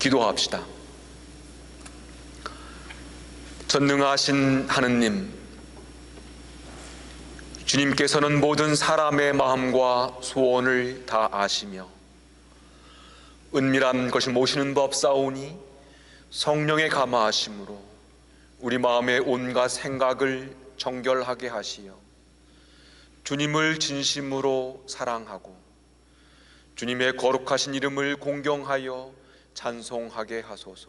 기도합시다. 전능하신 하느님, 주님께서는 모든 사람의 마음과 소원을 다 아시며 은밀한 것이 모시는 법 싸우니 성령의 감화하심으로 우리 마음의 온갖 생각을 정결하게 하시어 주님을 진심으로 사랑하고 주님의 거룩하신 이름을 공경하여 찬송하게 하소서.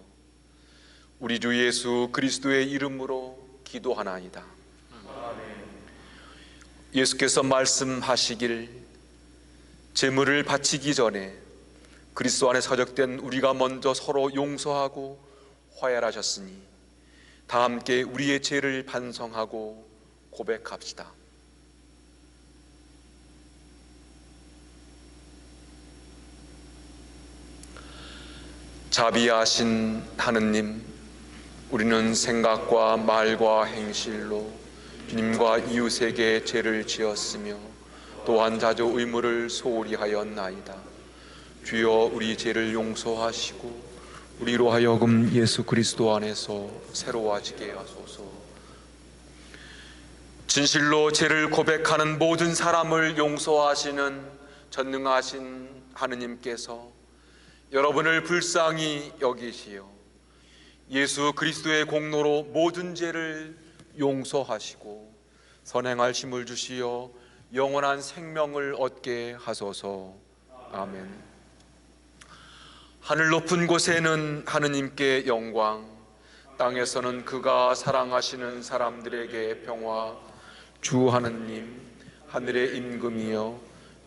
우리 주 예수 그리스도의 이름으로 기도하나이다. 아멘. 예수께서 말씀하시길 제물을 바치기 전에 그리스도 안에 서적된 우리가 먼저 서로 용서하고 화해하셨으니 다 함께 우리의 죄를 반성하고 고백합시다. 자비하신 하느님, 우리는 생각과 말과 행실로 주님과 이웃에게 죄를 지었으며 또한 자주 의무를 소홀히 하였나이다. 주여 우리 죄를 용서하시고 우리로 하여금 예수 그리스도 안에서 새로워지게 하소서. 진실로 죄를 고백하는 모든 사람을 용서하시는 전능하신 하느님께서 여러분을 불쌍히 여기시어 예수 그리스도의 공로로 모든 죄를 용서하시고 선행할 힘을 주시어 영원한 생명을 얻게 하소서. 아멘. 하늘 높은 곳에는 하느님께 영광, 땅에서는 그가 사랑하시는 사람들에게 평화. 주 하느님, 하늘의 임금이여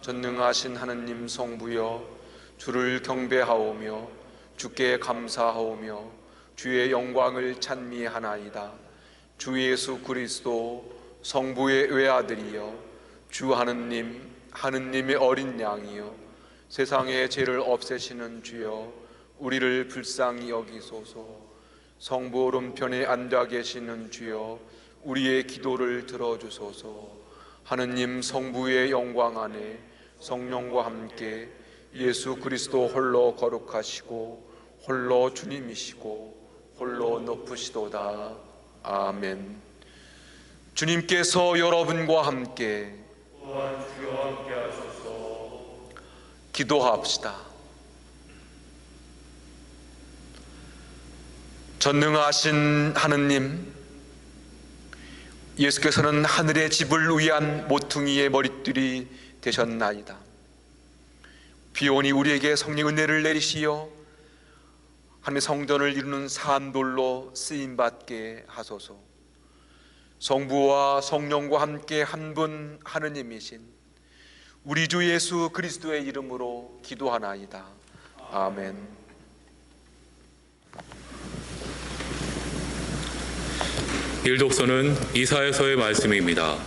전능하신 하느님 성부여, 주를 경배하오며 주께 감사하오며 주의 영광을 찬미하나이다. 주 예수 그리스도 성부의 외아들이여 주 하느님, 하느님의 어린 양이여 세상의 죄를 없애시는 주여 우리를 불쌍히 여기소서. 성부 오른편에 앉아 계시는 주여 우리의 기도를 들어주소서. 하느님 성부의 영광 안에 성령과 함께 예수 그리스도 홀로 거룩하시고 홀로 주님이시고 홀로 높으시도다. 아멘. 주님께서 여러분과 함께 또한 주와 함께 하소서. 기도합시다. 전능하신 하느님, 예수께서는 하늘의 집을 위한 모퉁이의 머릿돌이 되셨나이다. 비오니 우리에게 성령 은혜를 내리시어 하나님의 성전을 이루는 산돌로 쓰임받게 하소서. 성부와 성령과 함께 한 분 하느님이신 우리 주 예수 그리스도의 이름으로 기도하나이다. 아멘. 일독서는 이사야서의 말씀입니다.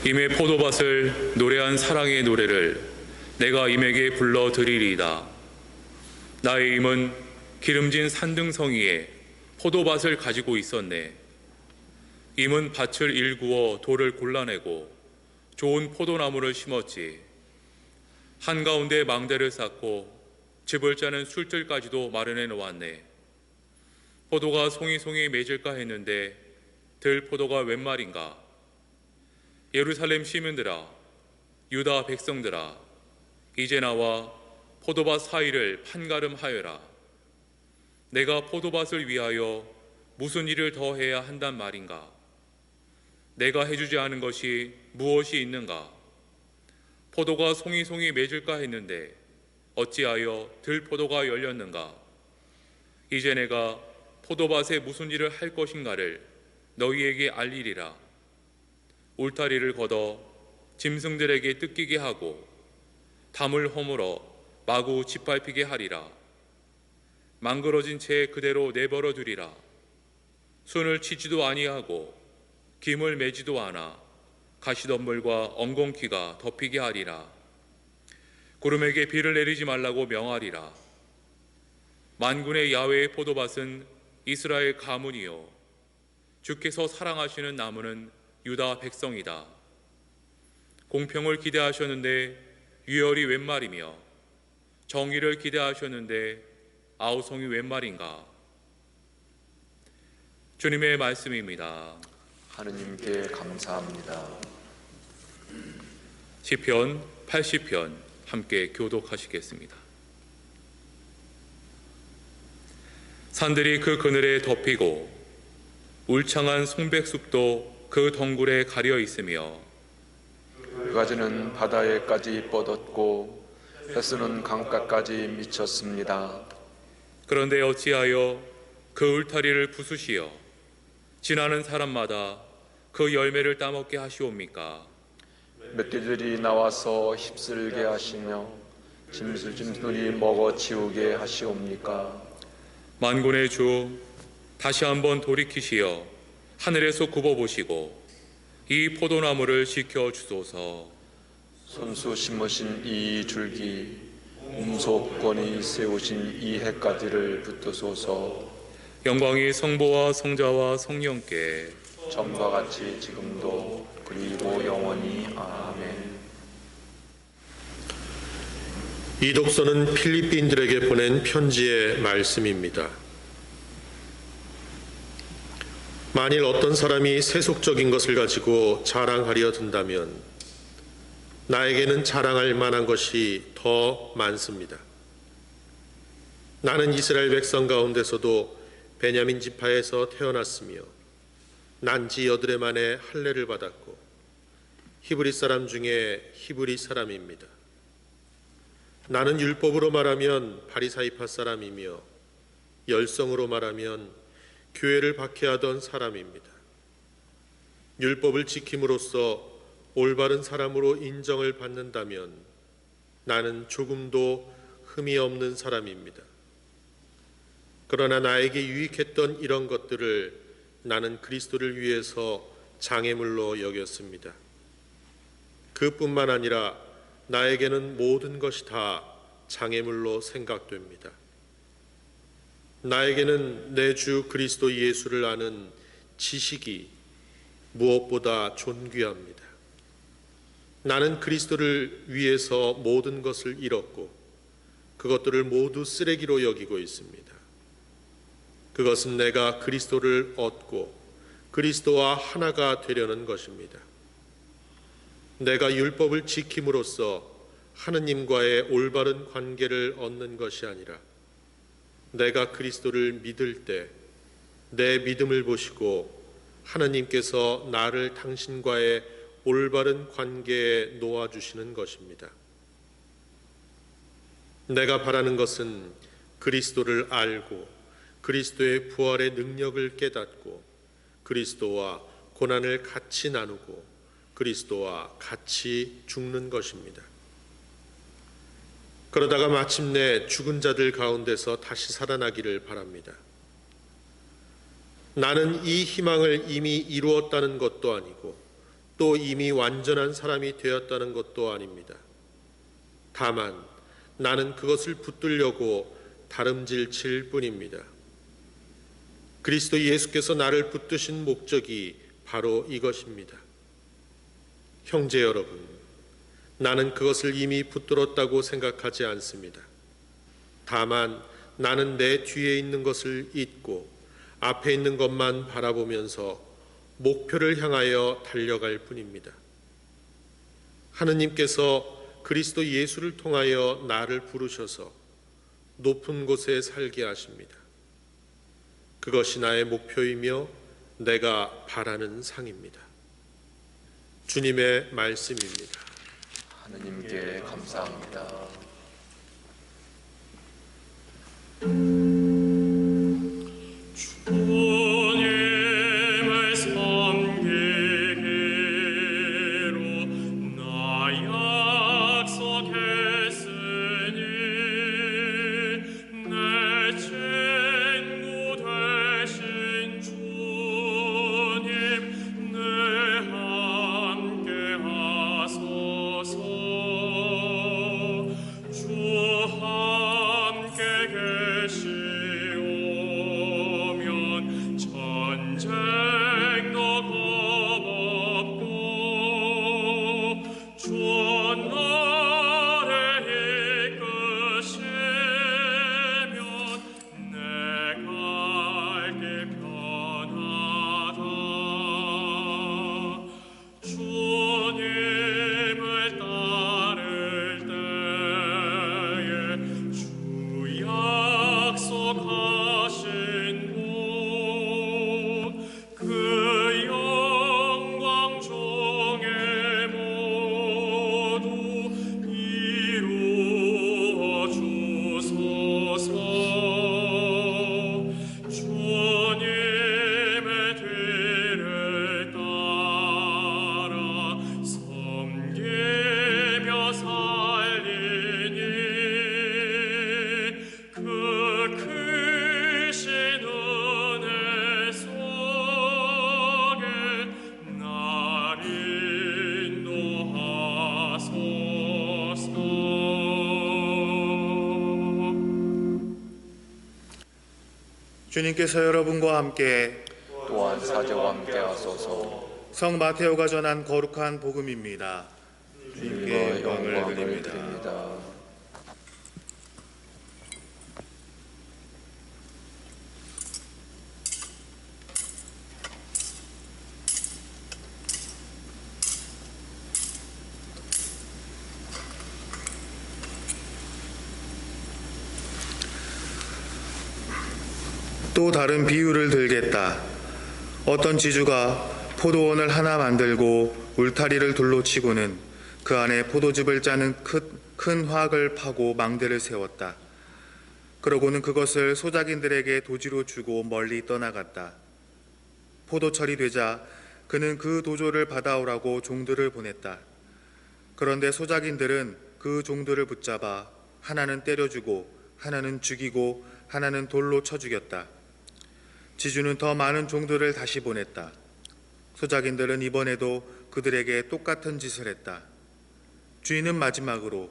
임의 포도밭을 노래한 사랑의 노래를 내가 임에게 불러드리리이다. 나의 임은 기름진 산등성이에 포도밭을 가지고 있었네. 임은 밭을 일구어 돌을 골라내고 좋은 포도나무를 심었지. 한가운데 망대를 쌓고 즙을 짜는 술들까지도 마련해 놓았네. 포도가 송이송이 맺을까 했는데 들포도가 웬 말인가. 예루살렘 시민들아, 유다 백성들아, 이제 나와 포도밭 사이를 판가름하여라. 내가 포도밭을 위하여 무슨 일을 더 해야 한단 말인가? 내가 해주지 않은 것이 무엇이 있는가? 포도가 송이송이 맺을까 했는데 어찌하여 들포도가 열렸는가? 이제 내가 포도밭에 무슨 일을 할 것인가를 너희에게 알리리라. 울타리를 걷어 짐승들에게 뜯기게 하고 담을 허물어 마구 짓밟히게 하리라. 망그러진 채 그대로 내버려 두리라. 순을 치지도 아니하고 김을 매지도 않아 가시덤불과 엉겅퀴가 덮이게 하리라. 구름에게 비를 내리지 말라고 명하리라. 만군의 야훼의 포도밭은 이스라엘 가문이요 주께서 사랑하시는 나무는 유다 백성이다. 공평을 기대하셨는데 유혈이 웬 말이며 정의를 기대하셨는데 아우성이 웬 말인가? 주님의 말씀입니다. 하느님께 감사합니다. 시편 80편 함께 교독하시겠습니다. 산들이 그 그늘에 덮이고 울창한 송백숲도 그 덩굴에 가려 있으며 그 가지는 바다에까지 뻗었고 햇수는 강가까지 미쳤습니다. 그런데 어찌하여 그 울타리를 부수시어 지나는 사람마다 그 열매를 따먹게 하시옵니까? 멧돼지들이 나와서 휩쓸게 하시며 짐승들이 먹어치우게 하시옵니까? 만군의 주 다시 한번 돌이키시어 하늘에서 굽어보시고 이 포도나무를 지켜주소서. 손수 심으신 이 줄기 음속권이 세우신 이 해까지를 붙드소서. 영광이 성부와 성자와 성령께 전과 같이 지금도 그리고 영원히 아멘. 이 독서는 필리핀들에게 보낸 편지의 말씀입니다. 만일 어떤 사람이 세속적인 것을 가지고 자랑하려 든다면 나에게는 자랑할 만한 것이 더 많습니다. 나는 이스라엘 백성 가운데서도 베냐민 지파에서 태어났으며 난지 여드레 만에 할례를 받았고 히브리 사람 중에 히브리 사람입니다. 나는 율법으로 말하면 바리사이파 사람이며 열성으로 말하면 교회를 박해하던 사람입니다. 율법을 지킴으로써 올바른 사람으로 인정을 받는다면 나는 조금도 흠이 없는 사람입니다. 그러나 나에게 유익했던 이런 것들을 나는 그리스도를 위해서 장애물로 여겼습니다. 그뿐만 아니라 나에게는 모든 것이 다 장애물로 생각됩니다. 나에게는 내 주 그리스도 예수를 아는 지식이 무엇보다 존귀합니다. 나는 그리스도를 위해서 모든 것을 잃었고 그것들을 모두 쓰레기로 여기고 있습니다. 그것은 내가 그리스도를 얻고 그리스도와 하나가 되려는 것입니다. 내가 율법을 지킴으로써 하느님과의 올바른 관계를 얻는 것이 아니라 내가 그리스도를 믿을 때 내 믿음을 보시고 하느님께서 나를 당신과의 올바른 관계에 놓아주시는 것입니다. 내가 바라는 것은 그리스도를 알고 그리스도의 부활의 능력을 깨닫고 그리스도와 고난을 같이 나누고 그리스도와 같이 죽는 것입니다. 그러다가 마침내 죽은 자들 가운데서 다시 살아나기를 바랍니다. 나는 이 희망을 이미 이루었다는 것도 아니고 또 이미 완전한 사람이 되었다는 것도 아닙니다. 다만 나는 그것을 붙들려고 다름질 칠 뿐입니다. 그리스도 예수께서 나를 붙드신 목적이 바로 이것입니다. 형제 여러분, 나는 그것을 이미 붙들었다고 생각하지 않습니다. 다만 나는 내 뒤에 있는 것을 잊고 앞에 있는 것만 바라보면서 목표를 향하여 달려갈 뿐입니다. 하느님께서 그리스도 예수를 통하여 나를 부르셔서 높은 곳에 살게 하십니다. 그것이 나의 목표이며 내가 바라는 상입니다. 주님의 말씀입니다. 하느님께 감사합니다. 주님을 섬기기로 나 약속했으니 내 친구 되신 주님 내 함께 하소서. 주님께서 여러분과 함께 또한 사제와 함께 하소서. 성 마테오가 전한 거룩한 복음입니다. 주님께 영광을 영광을 드립니다. 드립니다. 또 다른 비유를 들겠다. 어떤 지주가 포도원을 하나 만들고 울타리를 둘러 치고는 그 안에 포도즙을 짜는 큰 화학을 파고 망대를 세웠다. 그러고는 그것을 소작인들에게 도지로 주고 멀리 떠나갔다. 포도철이 되자 그는 그 도조를 받아오라고 종들을 보냈다. 그런데 소작인들은 그 종들을 붙잡아 하나는 때려주고 하나는 죽이고 하나는 돌로 쳐 죽였다. 지주는 더 많은 종들을 다시 보냈다. 소작인들은 이번에도 그들에게 똑같은 짓을 했다. 주인은 마지막으로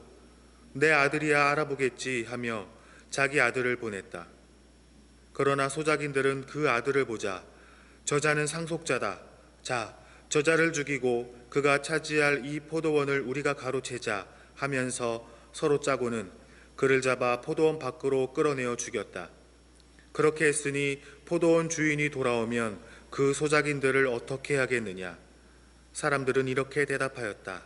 내 아들이야 알아보겠지 하며 자기 아들을 보냈다. 그러나 소작인들은 그 아들을 보자 저자는 상속자다. 자, 저자를 죽이고 그가 차지할 이 포도원을 우리가 가로채자 하면서 서로 짜고는 그를 잡아 포도원 밖으로 끌어내어 죽였다. 그렇게 했으니 포도원 주인이 돌아오면 그 소작인들을 어떻게 하겠느냐? 사람들은 이렇게 대답하였다.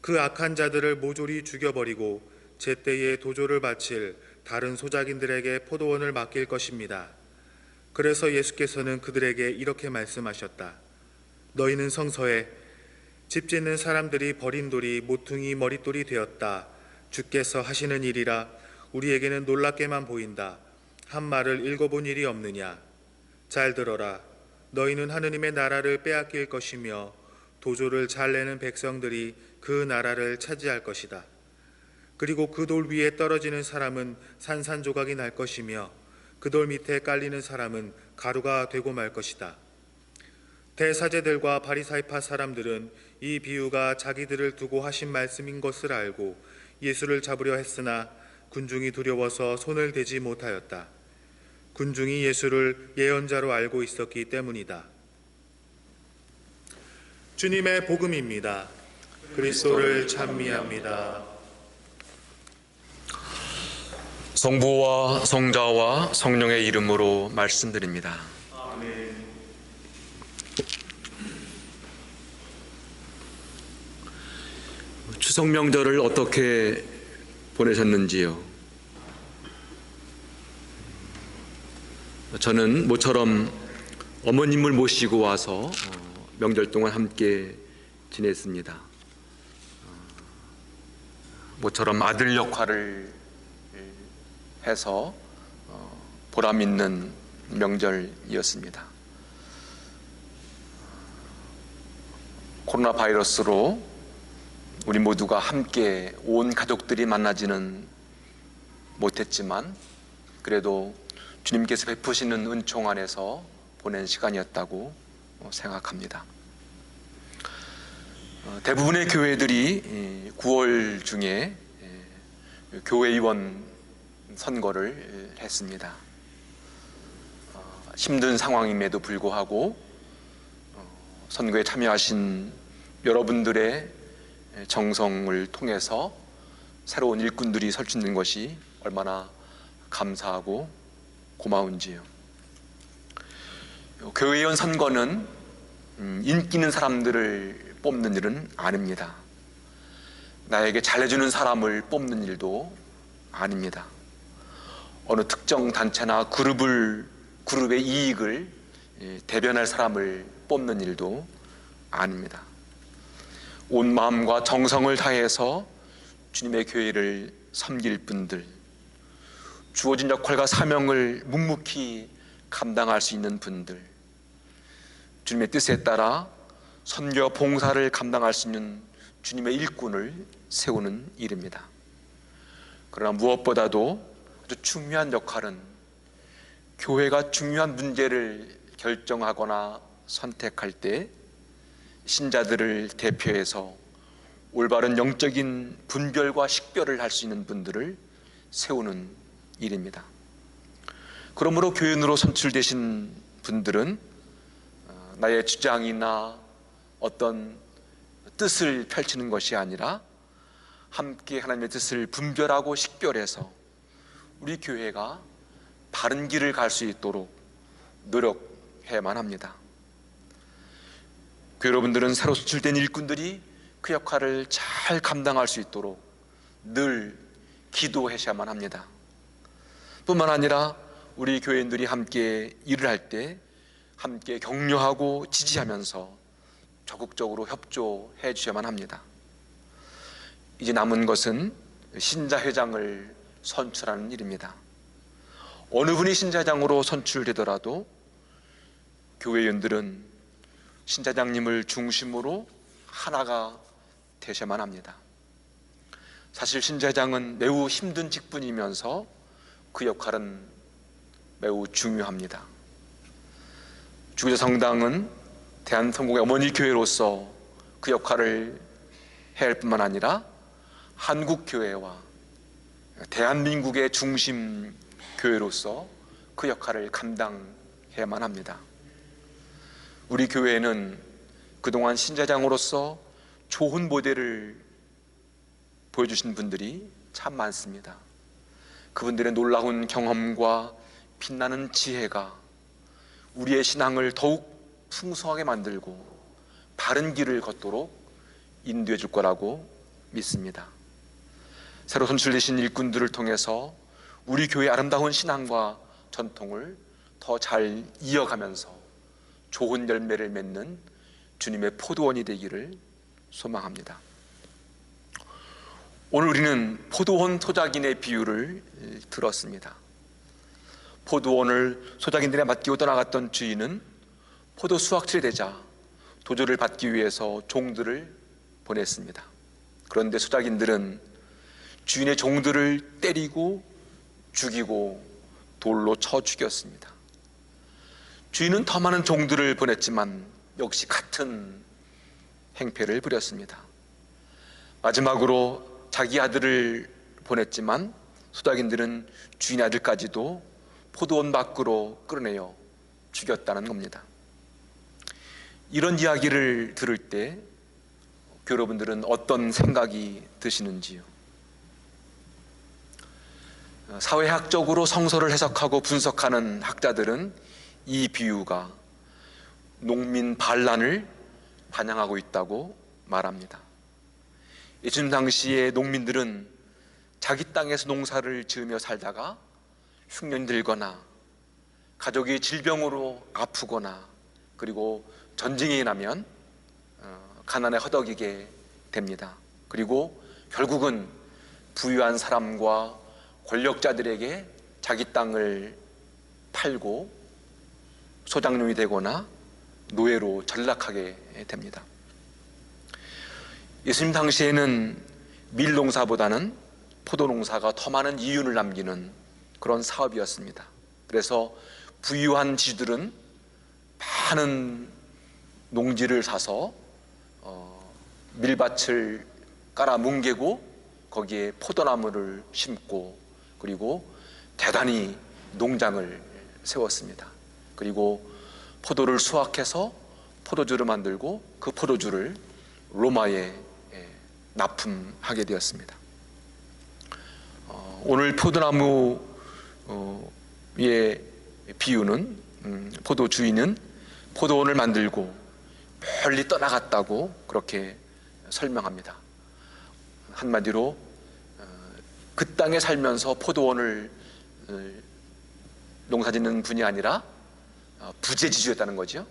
그 악한 자들을 모조리 죽여버리고 제때에 도조를 바칠 다른 소작인들에게 포도원을 맡길 것입니다. 그래서 예수께서는 그들에게 이렇게 말씀하셨다. 너희는 성서에 집 짓는 사람들이 버린 돌이 모퉁이 머릿돌이 되었다. 주께서 하시는 일이라 우리에게는 놀랍게만 보인다. 한 말을 읽어본 일이 없느냐? 잘 들어라. 너희는 하느님의 나라를 빼앗길 것이며 도조를 잘 내는 백성들이 그 나라를 차지할 것이다. 그리고 그 돌 위에 떨어지는 사람은 산산조각이 날 것이며 그 돌 밑에 깔리는 사람은 가루가 되고 말 것이다. 대사제들과 바리사이파 사람들은 이 비유가 자기들을 두고 하신 말씀인 것을 알고 예수를 잡으려 했으나 군중이 두려워서 손을 대지 못하였다. 군중이 예수를 예언자로 알고 있었기 때문이다. 주님의 복음입니다. 그리스도를 찬미합니다. 성부와 성자와 성령의 이름으로 말씀드립니다. 추석 명절을 어떻게 보내셨는지요? 저는 모처럼 어머님을 모시고 와서 명절 동안 함께 지냈습니다. 모처럼 아들 역할을 해서 보람 있는 명절이었습니다. 코로나 바이러스로 우리 모두가 함께 온 가족들이 만나지는 못했지만 그래도 주님께서 베푸시는 은총 안에서 보낸 시간이었다고 생각합니다. 대부분의 교회들이 9월 중에 교회의원 선거를 했습니다. 힘든 상황임에도 불구하고 선거에 참여하신 여러분들의 정성을 통해서 새로운 일꾼들이 설치는 것이 얼마나 감사하고 고마운지요. 교회의원 선거는 인기 있는 사람들을 뽑는 일은 아닙니다. 나에게 잘해주는 사람을 뽑는 일도 아닙니다. 어느 특정 단체나 그룹의 이익을 대변할 사람을 뽑는 일도 아닙니다. 온 마음과 정성을 다해서 주님의 교회를 섬길 분들, 주어진 역할과 사명을 묵묵히 감당할 수 있는 분들, 주님의 뜻에 따라 선교와 봉사를 감당할 수 있는 주님의 일꾼을 세우는 일입니다. 그러나 무엇보다도 아주 중요한 역할은 교회가 중요한 문제를 결정하거나 선택할 때 신자들을 대표해서 올바른 영적인 분별과 식별을 할 수 있는 분들을 세우는 일입니다. 그러므로 교인으로 선출되신 분들은 나의 주장이나 어떤 뜻을 펼치는 것이 아니라 함께 하나님의 뜻을 분별하고 식별해서 우리 교회가 바른 길을 갈 수 있도록 노력해야만 합니다. 교회 여러분들은 새로 선출된 일꾼들이 그 역할을 잘 감당할 수 있도록 늘 기도하셔야만 합니다. 뿐만 아니라 우리 교인들이 함께 일을 할 때 함께 격려하고 지지하면서 적극적으로 협조해 주셔야만 합니다. 이제 남은 것은 신자회장을 선출하는 일입니다. 어느 분이 신자장으로 선출되더라도 교회원들은 신자장님을 중심으로 하나가 되셔야만 합니다. 사실 신자장은 매우 힘든 직분이면서 그 역할은 매우 중요합니다. 주기도 성당은 대한성공의 어머니 교회로서 그 역할을 해야 할 뿐만 아니라 한국교회와 대한민국의 중심 교회로서 그 역할을 감당해야만 합니다. 우리 교회는 그동안 신자장으로서 좋은 모델을 보여주신 분들이 참 많습니다. 그분들의 놀라운 경험과 빛나는 지혜가 우리의 신앙을 더욱 풍성하게 만들고 바른 길을 걷도록 인도해 줄 거라고 믿습니다. 새로 선출되신 일꾼들을 통해서 우리 교회의 아름다운 신앙과 전통을 더 잘 이어가면서 좋은 열매를 맺는 주님의 포도원이 되기를 소망합니다. 오늘 우리는 포도원 소작인의 비유를 들었습니다. 포도원을 소작인들에 맡기고 떠나갔던 주인은 포도 수확철이 되자 도주를 받기 위해서 종들을 보냈습니다. 그런데 소작인들은 주인의 종들을 때리고 죽이고 돌로 쳐 죽였습니다. 주인은 더 많은 종들을 보냈지만 역시 같은 행패를 부렸습니다. 마지막으로 자기 아들을 보냈지만 소작인들은 주인의 아들까지도 포도원 밖으로 끌어내어 죽였다는 겁니다. 이런 이야기를 들을 때 여러분들은 어떤 생각이 드시는지요? 사회학적으로 성서를 해석하고 분석하는 학자들은 이 비유가 농민 반란을 반영하고 있다고 말합니다. 예수님 당시에 농민들은 자기 땅에서 농사를 지으며 살다가 흉년이 들거나 가족이 질병으로 아프거나 그리고 전쟁이 나면 가난에 허덕이게 됩니다. 그리고 결국은 부유한 사람과 권력자들에게 자기 땅을 팔고 소작농이 되거나 노예로 전락하게 됩니다. 예수님 당시에는 밀농사보다는 포도농사가 더 많은 이윤을 남기는 그런 사업이었습니다. 그래서 부유한 지주들은 많은 농지를 사서 밀밭을 깔아 뭉개고 거기에 포도나무를 심고 그리고 대단히 농장을 세웠습니다. 그리고 포도를 수확해서 포도주를 만들고 그 포도주를 로마에 납품하게 되었습니다. 오늘 포도나무의 비유는 포도 주인은 포도원을 만들고 멀리 떠나갔다고 그렇게 설명합니다. 한마디로 그 땅에 살면서 포도원을 농사짓는 분이 아니라 부재지주였다는 거죠.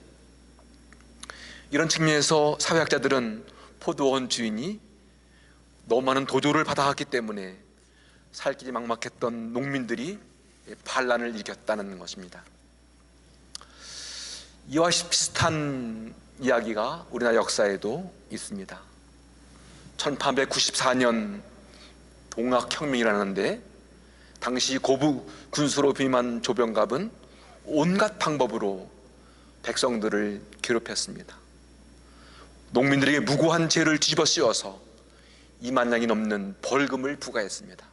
이런 측면에서 사회학자들은 포도원 주인이 너무 많은 도조를 받아갔기 때문에 살 길이 막막했던 농민들이 반란을 일으켰다는 것입니다. 이와 비슷한 이야기가 우리나라 역사에도 있습니다. 1894년 동학혁명이라는데 당시 고부 군수로 부임한 조병갑은 온갖 방법으로 백성들을 괴롭혔습니다. 농민들에게 무고한 죄를 뒤집어 씌워서 2만 냥이 넘는 벌금을 부과했습니다.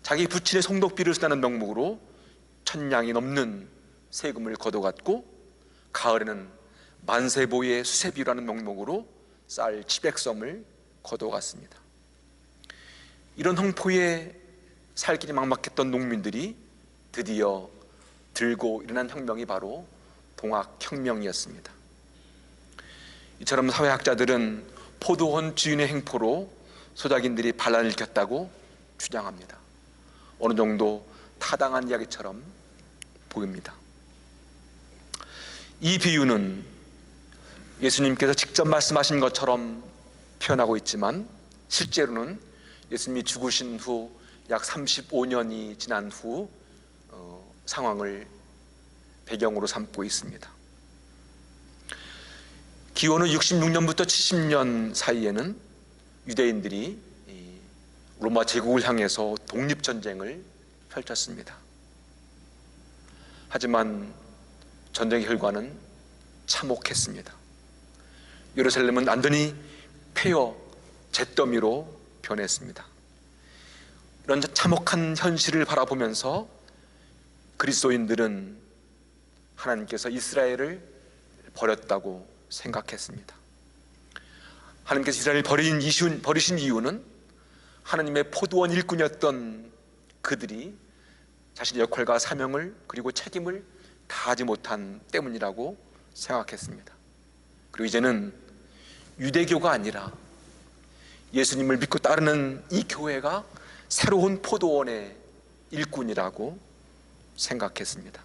자기 부친의 성덕비를 쓰다는 명목으로 천냥이 넘는 세금을 걷어갔고, 가을에는 만세보의 수세비라는 명목으로 쌀 700섬을 걷어갔습니다. 이런 홍포에 살 길이 막막했던 농민들이 드디어 들고 일어난 혁명이 바로 동학혁명이었습니다. 이처럼 사회학자들은 포도원 주인의 행포로 소작인들이 반란을 일으켰다고 주장합니다. 어느 정도 타당한 이야기처럼 보입니다. 이 비유는 예수님께서 직접 말씀하신 것처럼 표현하고 있지만, 실제로는 예수님이 죽으신 후 약 35년이 지난 후 상황을 배경으로 삼고 있습니다. 기원후 66년부터 70년 사이에는 유대인들이 로마 제국을 향해서 독립전쟁을 펼쳤습니다. 하지만 전쟁의 결과는 참혹했습니다. 예루살렘은 완전히 폐허, 잿더미로 변했습니다. 이런 참혹한 현실을 바라보면서 그리스도인들은 하나님께서 이스라엘을 버렸다고 생각했습니다. 하나님께서 이스라엘을 버리신 이유는 하나님의 포도원 일꾼이었던 그들이 자신의 역할과 사명을, 그리고 책임을 다하지 못한 때문이라고 생각했습니다. 그리고 이제는 유대교가 아니라 예수님을 믿고 따르는 이 교회가 새로운 포도원의 일꾼이라고 생각했습니다.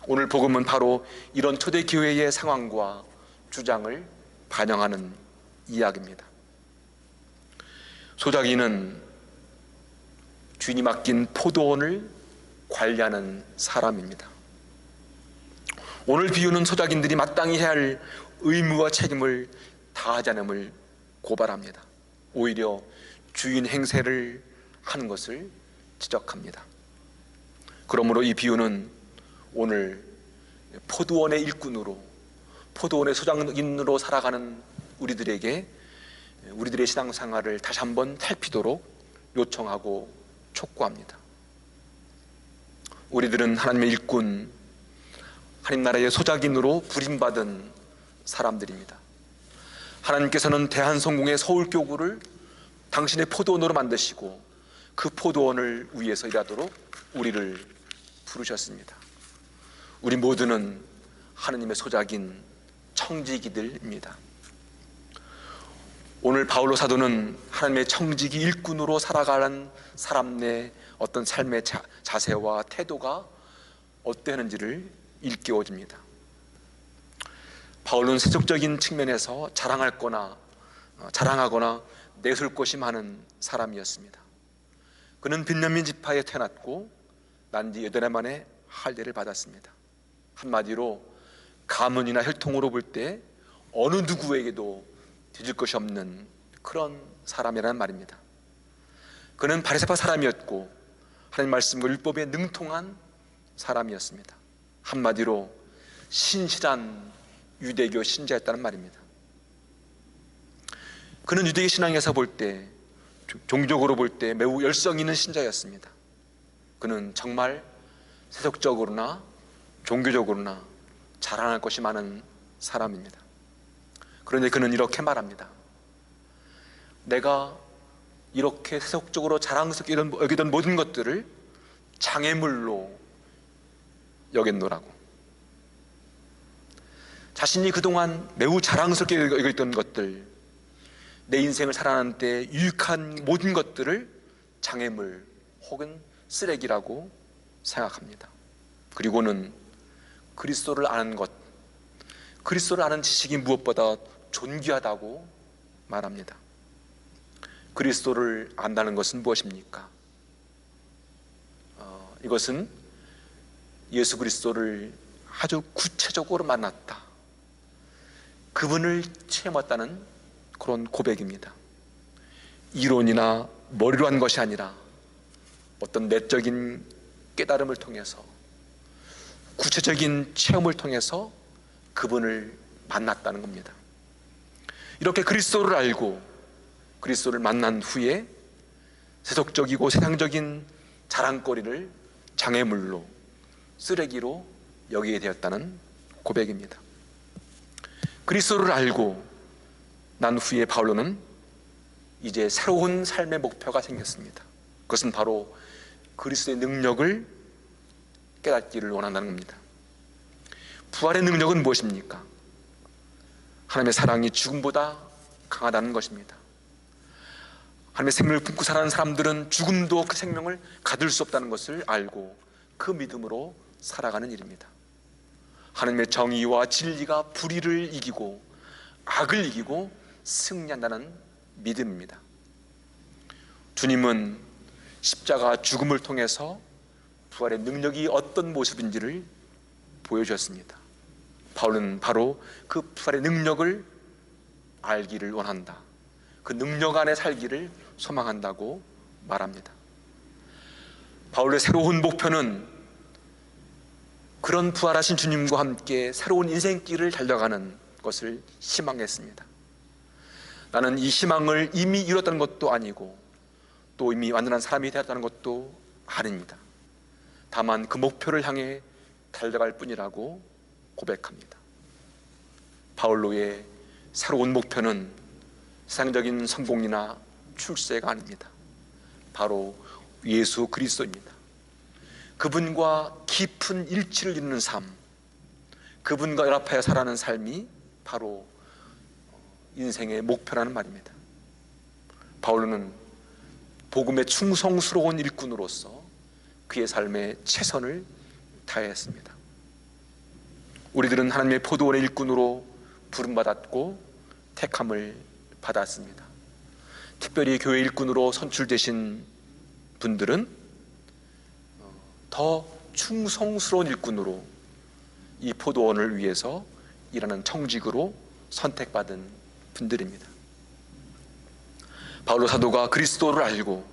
오늘 복음은 바로 이런 초대교회의 상황과 주장을 반영하는 이야기입니다. 소작이는 주인이 맡긴 포도원을 관리하는 사람입니다. 오늘 비유는 소작인들이 마땅히 해야 할 의무와 책임을 다하지 않음을 고발합니다. 오히려 주인 행세를 하는 것을 지적합니다. 그러므로 이 비유는 오늘 포도원의 일꾼으로, 포도원의 소작인으로 살아가는 우리들에게 우리들의 신앙생활을 다시 한번 살피도록 요청하고 촉구합니다. 우리들은 하나님의 일꾼, 하나님 나라의 소작인으로 부림받은 사람들입니다. 하나님께서는 대한성공의 서울교구를 당신의 포도원으로 만드시고 그 포도원을 위해서 일하도록 우리를 부르셨습니다. 우리 모두는 하나님의 소작인 청지기들입니다. 오늘 바울로 사도는 하나님의 청지기 일꾼으로 살아가는 사람의 어떤 삶의 자세와 태도가 어떠했는지를 일깨워줍니다. 바울은 세속적인 측면에서 자랑하거나 내세울 것이 많은 사람이었습니다. 그는 빈야민 지파에 태어났고 난지 8해 만에 할례를 받았습니다. 한마디로 가문이나 혈통으로 볼 때 어느 누구에게도 뒤질 것이 없는 그런 사람이라는 말입니다. 그는 바리새파 사람이었고 하나님 말씀과 율법에 능통한 사람이었습니다. 한마디로 신실한 유대교 신자였다는 말입니다. 그는 유대교 신앙에서 볼 때, 종교적으로 볼 때 매우 열성 있는 신자였습니다. 그는 정말 세속적으로나 종교적으로나 자랑할 것이 많은 사람입니다. 그런데 그는 이렇게 말합니다. 내가 이렇게 세속적으로 자랑스럽게 여기던 모든 것들을 장애물로 여겼노라고. 자신이 그동안 매우 자랑스럽게 여겼던 것들, 내 인생을 살아가는 때 유익한 모든 것들을 장애물 혹은 쓰레기라고 생각합니다. 그리고는 그리스도를 아는 것, 그리스도를 아는 지식이 무엇보다 존귀하다고 말합니다. 그리스도를 안다는 것은 무엇입니까? 이것은 예수 그리스도를 아주 구체적으로 만났다, 그분을 체험했다는 그런 고백입니다. 이론이나 머리로 한 것이 아니라 어떤 내적인 깨달음을 통해서, 구체적인 체험을 통해서 그분을 만났다는 겁니다. 이렇게 그리스도를 알고 그리스도를 만난 후에 세속적이고 세상적인 자랑거리를 장애물로, 쓰레기로 여기게 되었다는 고백입니다. 그리스도를 알고 난 후에 바울로는 이제 새로운 삶의 목표가 생겼습니다. 그것은 바로 그리스도의 능력을 깨닫기를 원한다는 겁니다. 부활의 능력은 무엇입니까? 하나님의 사랑이 죽음보다 강하다는 것입니다. 하나님의 생명을 품고 살아가는 사람들은 죽음도 그 생명을 가둘 수 없다는 것을 알고 그 믿음으로 살아가는 일입니다. 하나님의 정의와 진리가 불의를 이기고 악을 이기고 승리한다는 믿음입니다. 주님은 십자가 죽음을 통해서 부활의 능력이 어떤 모습인지를 보여주셨습니다. 바울은 바로 그 부활의 능력을 알기를 원한다, 그 능력 안에 살기를 소망한다고 말합니다. 바울의 새로운 목표는 그런 부활하신 주님과 함께 새로운 인생길을 달려가는 것을 희망했습니다. 나는 이 희망을 이미 이뤘다는 것도 아니고 또 이미 완전한 사람이 되었다는 것도 아닙니다. 다만 그 목표를 향해 달려갈 뿐이라고 고백합니다. 바울로의 새로운 목표는 세상적인 성공이나 출세가 아닙니다. 바로 예수 그리스도입니다. 그분과 깊은 일치를 이루는 삶, 그분과 연합하여 살아가는 삶이 바로 인생의 목표라는 말입니다. 바울은 복음의 충성스러운 일꾼으로서 그의 삶에 최선을 다했습니다. 우리들은 하나님의 포도원의 일꾼으로 부름받았고 택함을 받았습니다. 특별히 교회 일꾼으로 선출되신 분들은 더 충성스러운 일꾼으로 이 포도원을 위해서 일하는 청직으로 선택받은 분들입니다. 바울로 사도가 그리스도를 알고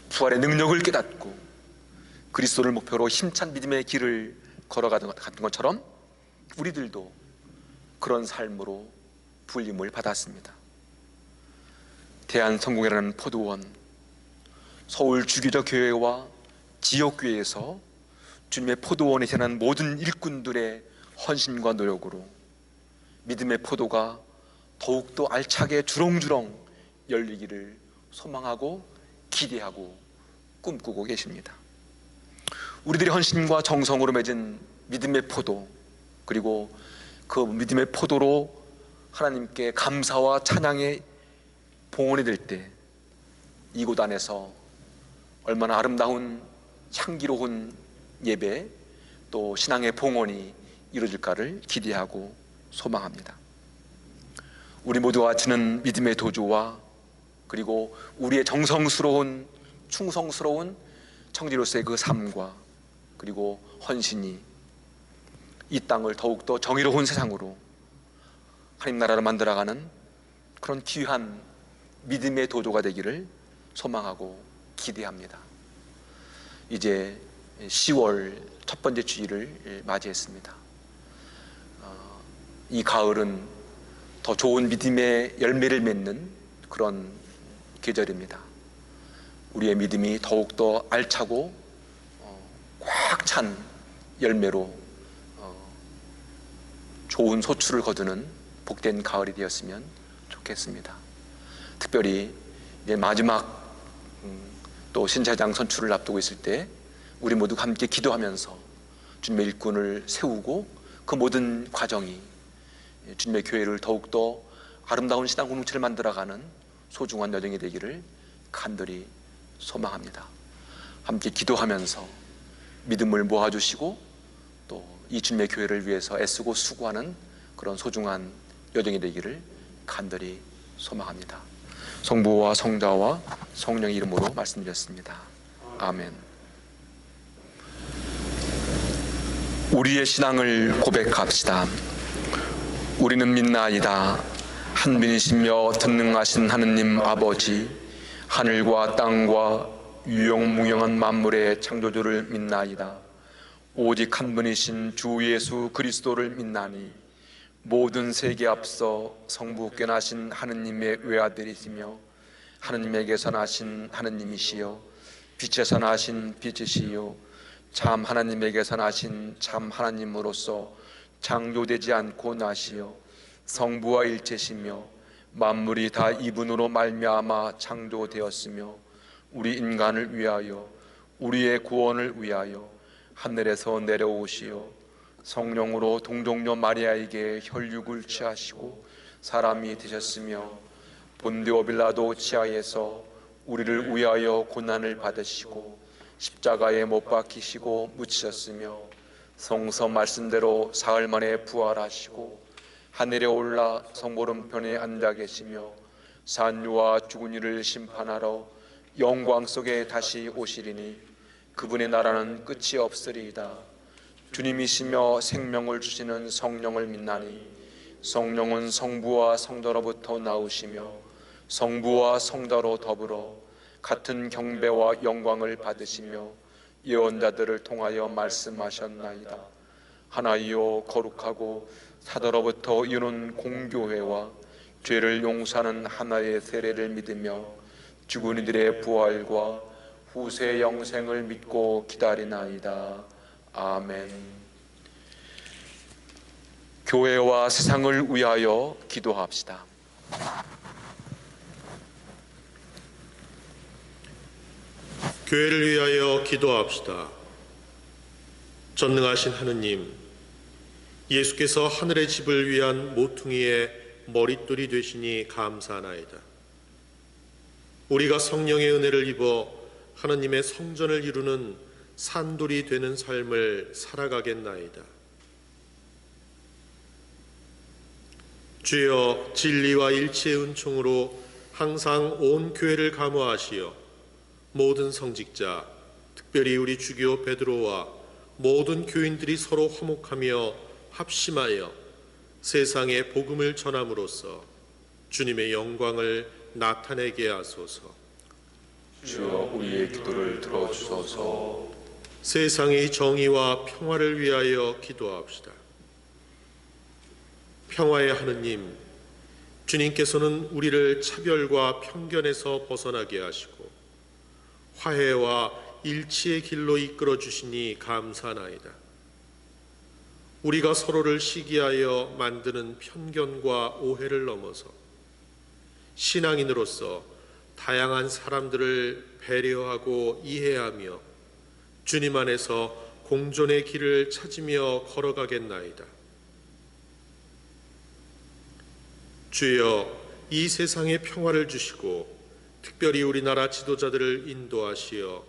부활의 능력을 깨닫고 그리스도를 목표로 힘찬 믿음의 길을 걸어가는 것처럼 우리들도 그런 삶으로 불림을 받았습니다. 대한성공회라는 포도원, 서울 주기도 교회와 지역교회에서 주님의 포도원에 지난 모든 일꾼들의 헌신과 노력으로 믿음의 포도가 더욱더 알차게 주렁주렁 열리기를 소망하고 기대하고 꿈꾸고 계십니다. 우리들의 헌신과 정성으로 맺은 믿음의 포도, 그리고 그 믿음의 포도로 하나님께 감사와 찬양의 봉헌이 될 때 이곳 안에서 얼마나 아름다운 향기로운 예배 또 신앙의 봉헌이 이루어질까를 기대하고 소망합니다. 우리 모두가 지는 믿음의 도주와 그리고 우리의 정성스러운 충성스러운 청지로서의 그 삶과 그리고 헌신이 이 땅을 더욱더 정의로운 세상으로 하나님 나라를 만들어가는 그런 귀한 믿음의 도조가 되기를 소망하고 기대합니다. 이제 10월 첫 번째 주일을 맞이했습니다. 이 가을은 더 좋은 믿음의 열매를 맺는 그런 계절입니다. 우리의 믿음이 더욱더 알차고 꽉 찬 열매로 좋은 소출을 거두는 복된 가을이 되었으면 좋겠습니다. 특별히 이제 마지막 또 신사장 선출을 앞두고 있을 때 우리 모두 함께 기도하면서 주님의 일꾼을 세우고 그 모든 과정이 주님의 교회를 더욱더 아름다운 신앙 공동체를 만들어가는 소중한 여정이 되기를 간절히 소망합니다. 함께 기도하면서 믿음을 모아주시고 또 이 주님의 교회를 위해서 애쓰고 수고하는 그런 소중한 여정이 되기를 간절히 소망합니다. 성부와 성자와 성령의 이름으로 말씀드렸습니다. 아멘. 우리의 신앙을 고백합시다. 우리는 믿나이다. 한 분이시며 전능하신 하느님 아버지, 하늘과 땅과 유용무용한 만물의 창조주를 믿나이다. 오직 한 분이신 주 예수 그리스도를 믿나니 모든 세계에 앞서 성부께 나신 하느님의 외아들이시며 하느님에게서 나신 하느님이시여 빛에서 나신 빛이시요 참 하나님에게서 나신 참 하나님으로서 창조되지 않고 나시어 성부와 일체시며 만물이 다 이분으로 말미암아 창조되었으며 우리 인간을 위하여 우리의 구원을 위하여 하늘에서 내려오시어 성령으로 동정녀 마리아에게 혈육을 취하시고 사람이 되셨으며 본디오 빌라도 치하에서 우리를 위하여 고난을 받으시고 십자가에 못 박히시고 묻히셨으며 성서 말씀대로 사흘 만에 부활하시고 하늘에 올라 성보름편에 앉아 계시며 산유와 죽은 이를 심판하러 영광 속에 다시 오시리니 그분의 나라는 끝이 없으리이다. 주님이시며 생명을 주시는 성령을 믿나니 성령은 성부와 성도로부터 나오시며 성부와 성도로 더불어 같은 경배와 영광을 받으시며 예언자들을 통하여 말씀하셨나이다. 하나이요 거룩하고 사도로부터 이룬 공교회와 죄를 용서하는 하나의 세례를 믿으며 죽은 이들의 부활과 후세 영생을 믿고 기다리나이다. 아멘. 교회와 세상을 위하여 기도합시다. 교회를 위하여 기도합시다. 전능하신 하느님, 예수께서 하늘의 집을 위한 모퉁이의 머릿돌이 되시니 감사하나이다. 우리가 성령의 은혜를 입어 하느님의 성전을 이루는 산돌이 되는 삶을 살아가겠나이다. 주여, 진리와 일치의 은총으로 항상 온 교회를 감화하시어 모든 성직자, 특별히 우리 주교 베드로와 모든 교인들이 서로 화목하며 합심하여 세상에 복음을 전함으로써 주님의 영광을 나타내게 하소서. 주여, 우리의 기도를 들어주소서. 세상의 정의와 평화를 위하여 기도합시다. 평화의 하느님, 주님께서는 우리를 차별과 편견에서 벗어나게 하시고 화해와 일치의 길로 이끌어 주시니 감사하나이다. 우리가 서로를 시기하여 만드는 편견과 오해를 넘어서 신앙인으로서 다양한 사람들을 배려하고 이해하며 주님 안에서 공존의 길을 찾으며 걸어가겠나이다. 주여, 이 세상에 평화를 주시고 특별히 우리나라 지도자들을 인도하시어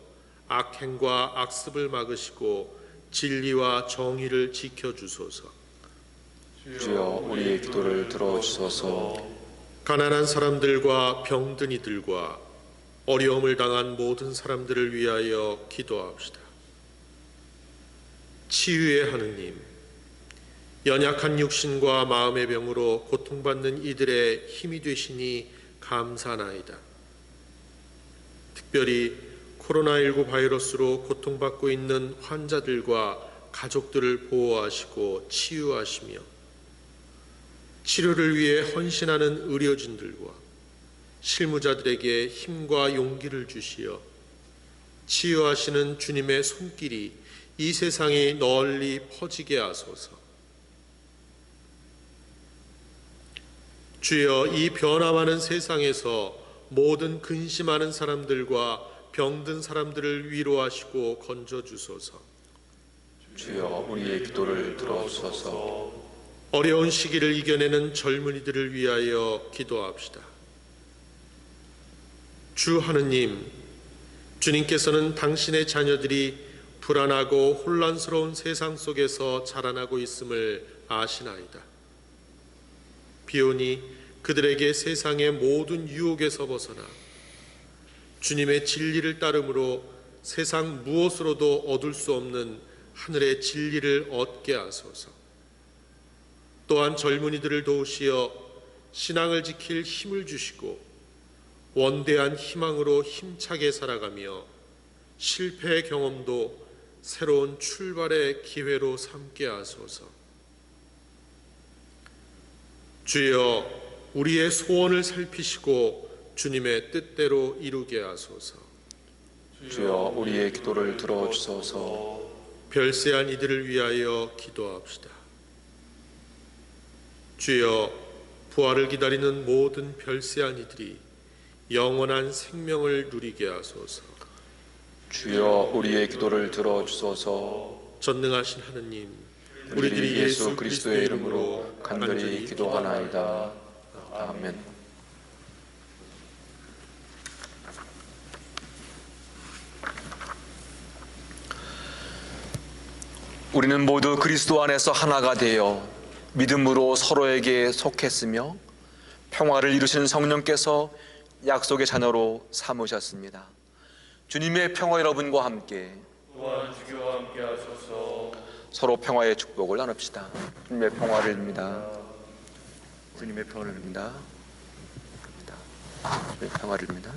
악행과 악습을 막으시고 진리와 정의를 지켜주소서. 주여, 우리의 기도를 들어주소서. 가난한 사람들과 병든 이들과 어려움을 당한 모든 사람들을 위하여 기도합시다. 치유의 하느님, 연약한 육신과 마음의 병으로 고통받는 이들의 힘이 되시니 감사하나이다. 특별히 코로나19 바이러스로 고통받고 있는 환자들과 가족들을 보호하시고 치유하시며 치료를 위해 헌신하는 의료진들과 실무자들에게 힘과 용기를 주시어 치유하시는 주님의 손길이 이 세상에 널리 퍼지게 하소서. 주여, 이 변화많은 세상에서 모든 근심하는 사람들과 병든 사람들을 위로하시고 건져주소서. 주여, 우리의 기도를 들어주소서. 어려운 시기를 이겨내는 젊은이들을 위하여 기도합시다. 주 하느님, 주님께서는 당신의 자녀들이 불안하고 혼란스러운 세상 속에서 자라나고 있음을 아시나이다. 비오니 그들에게 세상의 모든 유혹에서 벗어나 주님의 진리를 따름으로 세상 무엇으로도 얻을 수 없는 하늘의 진리를 얻게 하소서. 또한 젊은이들을 도우시어 신앙을 지킬 힘을 주시고 원대한 희망으로 힘차게 살아가며 실패의 경험도 새로운 출발의 기회로 삼게 하소서. 주여, 우리의 소원을 살피시고 주님의 뜻대로 이루게 하소서. 주여, 우리의 기도를 들어주소서. 별세한 이들을 위하여 기도합시다. 주여, 부활을 기다리는 모든 별세한 이들이 영원한 생명을 누리게 하소서. 주여 우리의 기도를 들어주소서. 전능하신 하느님, 우리들이 예수 그리스도의 이름으로 간절히 기도하나이다. 아멘. 우리는 모두 그리스도 안에서 하나가 되어 믿음으로 서로에게 속했으며 평화를 이루시는 성령께서 약속의 자녀로 삼으셨습니다. 주님의 평화 여러분과 함께 또한 주교와 함께 하소서. 서로 평화의 축복을 나눕시다. 주님의 평화를 빕니다. 주님의 평화를 빕니다. 주님의 평화를 빕니다.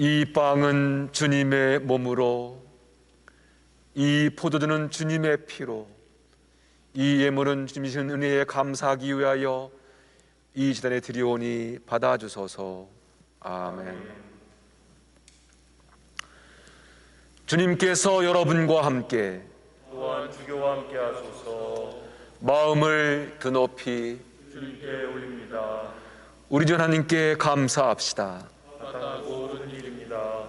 이 빵은 주님의 몸으로, 이 포도주는 주님의 피로, 이 예물은 주님이 주신 은혜에 감사하기 위하여 이 제단에 드리오니 받아주소서. 아멘. 주님께서 여러분과 함께 또한 주교와 함께 하소서. 마음을 드높이 주님께 올립니다. 우리 주 하나님께 감사합시다. 마땅하고 옳은 일입니다.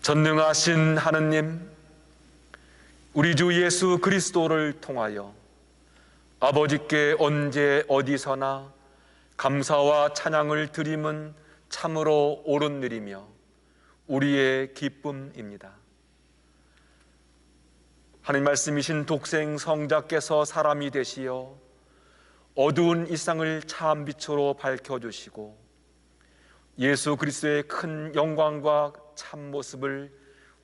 전능하신 하느님, 우리 주 예수 그리스도를 통하여 아버지께 언제 어디서나 감사와 찬양을 드림은 참으로 옳은 일이며 우리의 기쁨입니다. 하나님 말씀이신 독생 성자께서 사람이 되시어 어두운 이 세상을 참 빛으로 밝혀주시고 예수 그리스도의 큰 영광과 참 모습을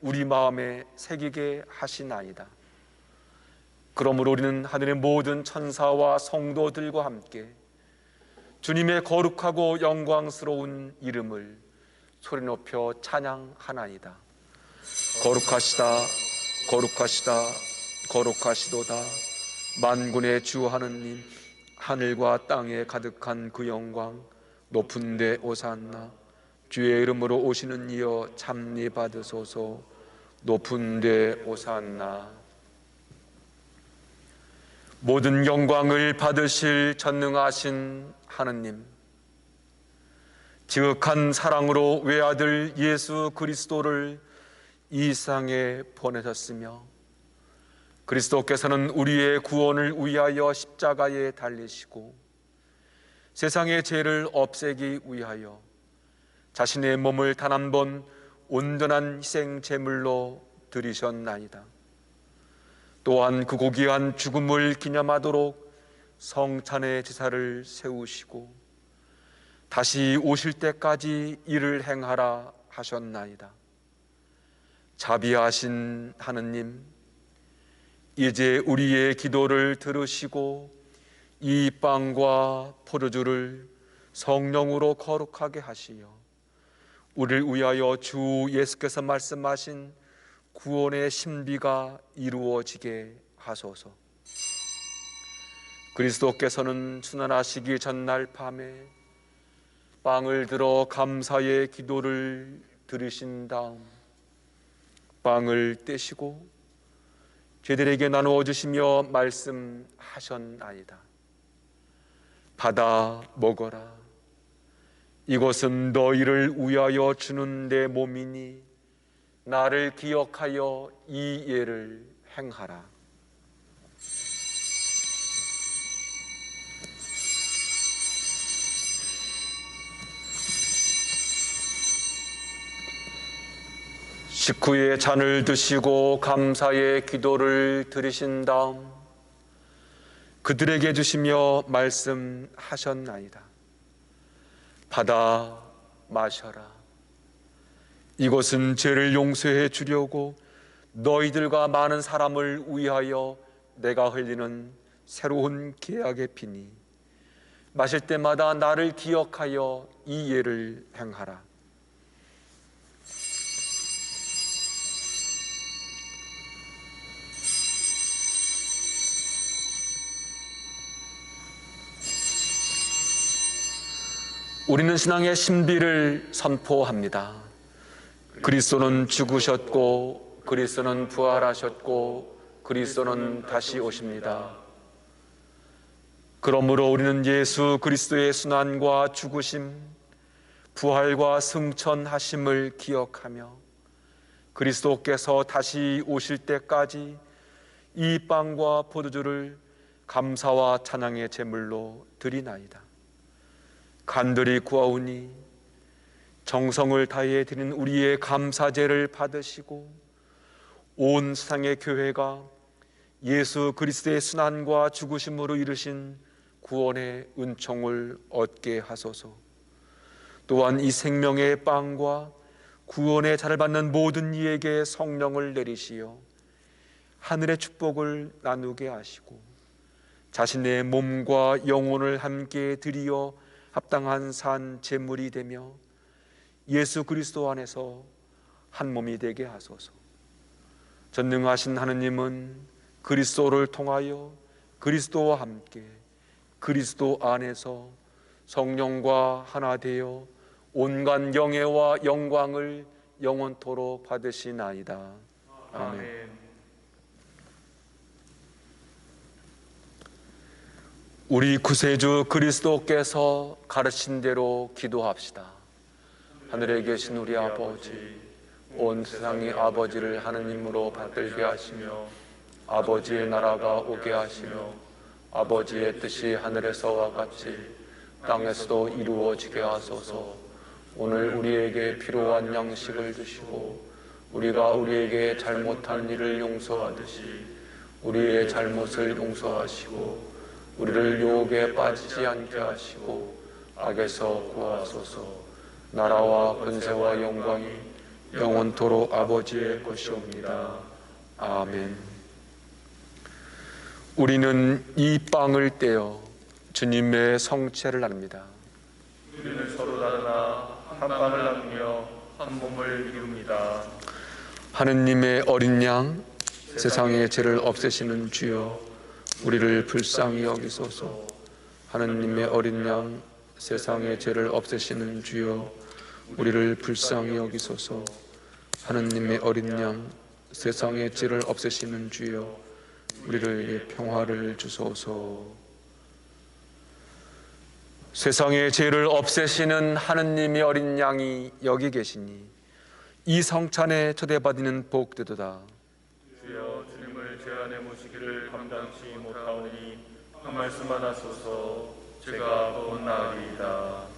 우리 마음에 새기게 하시나이다. 그러므로 우리는 하늘의 모든 천사와 성도들과 함께 주님의 거룩하고 영광스러운 이름을 소리 높여 찬양하나이다. 거룩하시다, 거룩하시다, 거룩하시도다. 만군의 주 하느님, 하늘과 땅에 가득한 그 영광, 높은 데 오산나. 주의 이름으로 오시는 이여 참리 받으소서. 높은 데 오산나. 모든 영광을 받으실 전능하신 하느님, 지극한 사랑으로 외아들 예수 그리스도를 이 세상에 보내셨으며 그리스도께서는 우리의 구원을 위하여 십자가에 달리시고 세상의 죄를 없애기 위하여 자신의 몸을 단 한 번 온전한 희생 제물로 드리셨나이다. 또한 그 고귀한 죽음을 기념하도록 성찬의 제사를 세우시고 다시 오실 때까지 이를 행하라 하셨나이다. 자비하신 하느님, 이제 우리의 기도를 들으시고 이 빵과 포도주를 성령으로 거룩하게 하시어 우리를 위하여 주 예수께서 말씀하신 구원의 신비가 이루어지게 하소서. 그리스도께서는 순환하시기 전날 밤에 빵을 들어 감사의 기도를 드리신 다음 빵을 떼시고 죄들에게 나누어 주시며 말씀하셨나이다. 받아 먹어라. 이것은 너희를 위하여 주는 내 몸이니 나를 기억하여 이 예를 행하라. 식후에 잔을 드시고 감사의 기도를 드리신 다음 그들에게 주시며 말씀하셨나이다. 받아 마셔라. 이것은 죄를 용서해 주려고 너희들과 많은 사람을 위하여 내가 흘리는 새로운 계약의 피니 마실 때마다 나를 기억하여 이 예를 행하라. 우리는 신앙의 신비를 선포합니다. 그리스도는 죽으셨고 그리스도는 부활하셨고 그리스도는 다시 오십니다. 그러므로 우리는 예수 그리스도의 순환과 죽으심, 부활과 승천하심을 기억하며 그리스도께서 다시 오실 때까지 이 빵과 포도주를 감사와 찬양의 제물로 드리나이다. 간절히 구하오니 정성을 다해 드리는 우리의 감사제를 받으시고 온 세상의 교회가 예수 그리스도의 순환과 죽으심으로 이루신 구원의 은총을 얻게 하소서. 또한 이 생명의 빵과 구원의 자를 받는 모든 이에게 성령을 내리시어 하늘의 축복을 나누게 하시고 자신의 몸과 영혼을 함께 드리어 합당한 산 제물이 되며 예수 그리스도 안에서 한 몸이 되게 하소서. 전능하신 하느님은 그리스도를 통하여 그리스도와 함께 그리스도 안에서 성령과 하나 되어 온갖 영예와 영광을 영원토록 받으시나이다. 아멘. 아멘. 우리 구세주 그리스도께서 가르친 대로 기도합시다. 하늘에 계신 우리 아버지, 온 세상의 아버지를 하느님으로 받들게 하시며 아버지의 나라가 오게 하시며 아버지의 뜻이 하늘에서와 같이 땅에서도 이루어지게 하소서. 오늘 우리에게 필요한 양식을 주시고 우리가 우리에게 잘못한 일을 용서하듯이 우리의 잘못을 용서하시고 우리를 유혹에 빠지지 않게 하시고 악에서 구하소서. 나라와 권세와 영광이 영원토록 아버지의 것이옵니다. 아멘. 우리는 이 빵을 떼어 주님의 성체를 나눕니다. 우리는 서로 나누나 한 빵을 나누며 한 몸을 이룹니다. 하느님의 어린 양, 세상의 죄를 없애시는 주여, 우리를 불쌍히 여기소서. 하느님의 어린 양, 세상의 죄를 없애시는 주여, 우리를 불쌍히 여기소서. 하느님의 어린 양, 세상의 죄를 없애시는 주여, 우리를 평화를 주소서. 세상의 죄를 없애시는 하느님의 어린 양이 여기 계시니 이 성찬에 초대받는 복되도다. 주여, 주님을 제 안에 모시기를 감당치 못하오니 한 말씀만 하소서. 제가 곧 나으리이다.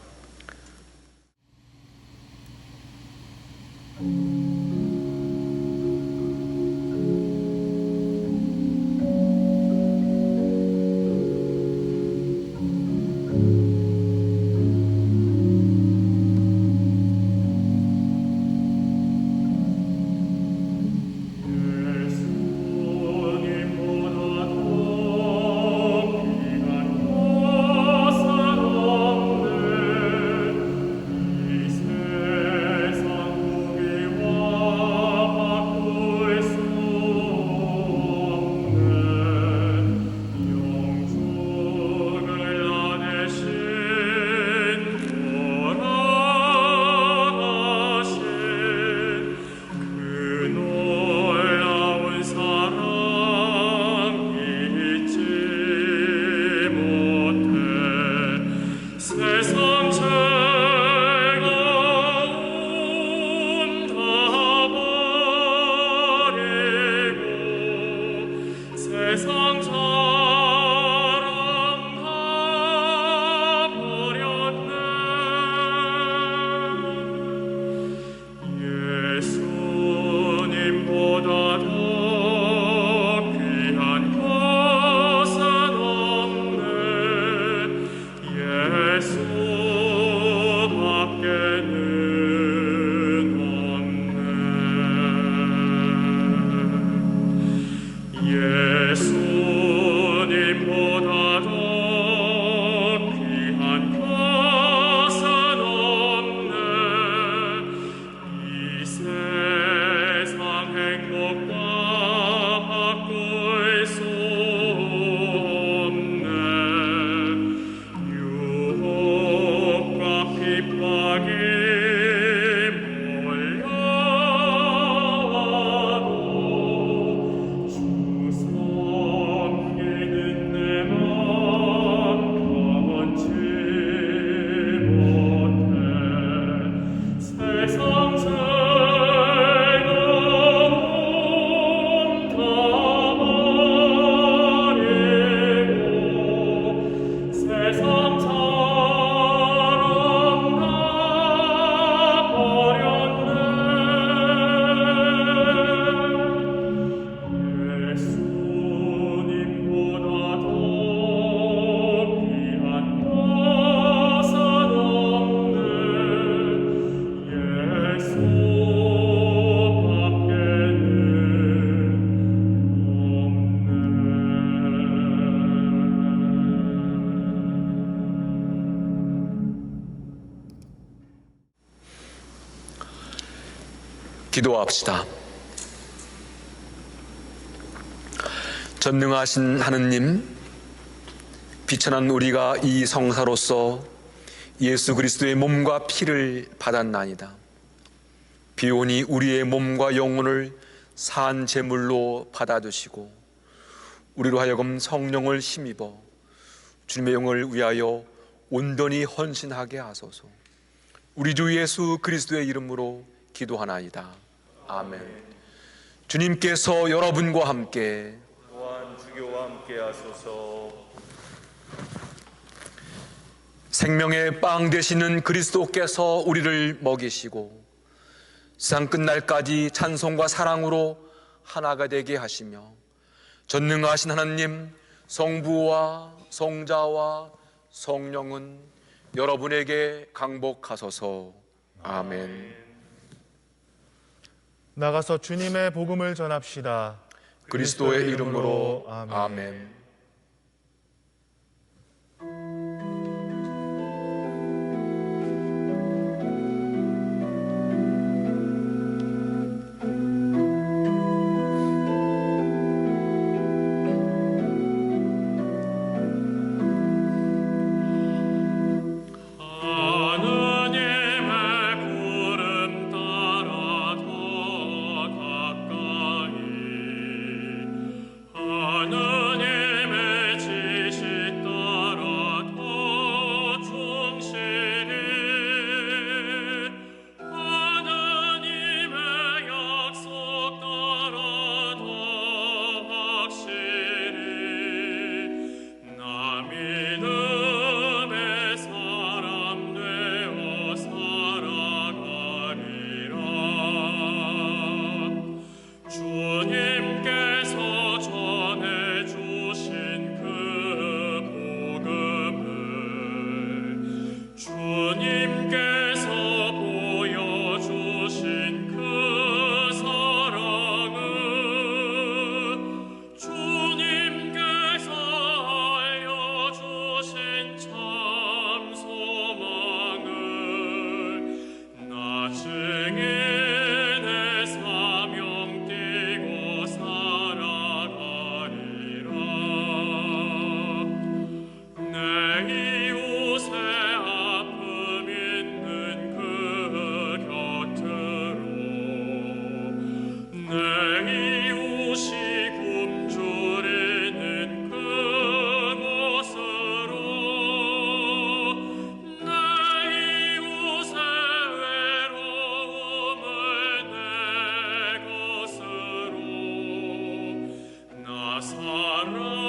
기도합시다. 전능하신 하느님, 비천한 우리가 이 성사로서 예수 그리스도의 몸과 피를 받았나이다. 비오니 우리의 몸과 영혼을 산 제물로 받아두시고 우리로 하여금 성령을 힘입어 주님의 영을 위하여 온전히 헌신하게 하소서. 우리 주 예수 그리스도의 이름으로 기도하나이다. 아멘. 주님께서 여러분과 함께 또한 주교와 함께 하소서. 생명의 빵 되시는 그리스도께서 우리를 먹이시고 세상 끝날까지 찬송과 사랑으로 하나가 되게 하시며 전능하신 하나님 성부와 성자와 성령은 여러분에게 강복하소서. 아멘. 나가서 주님의 복음을 전합시다. 그리스도의 이름으로 아멘. 사랑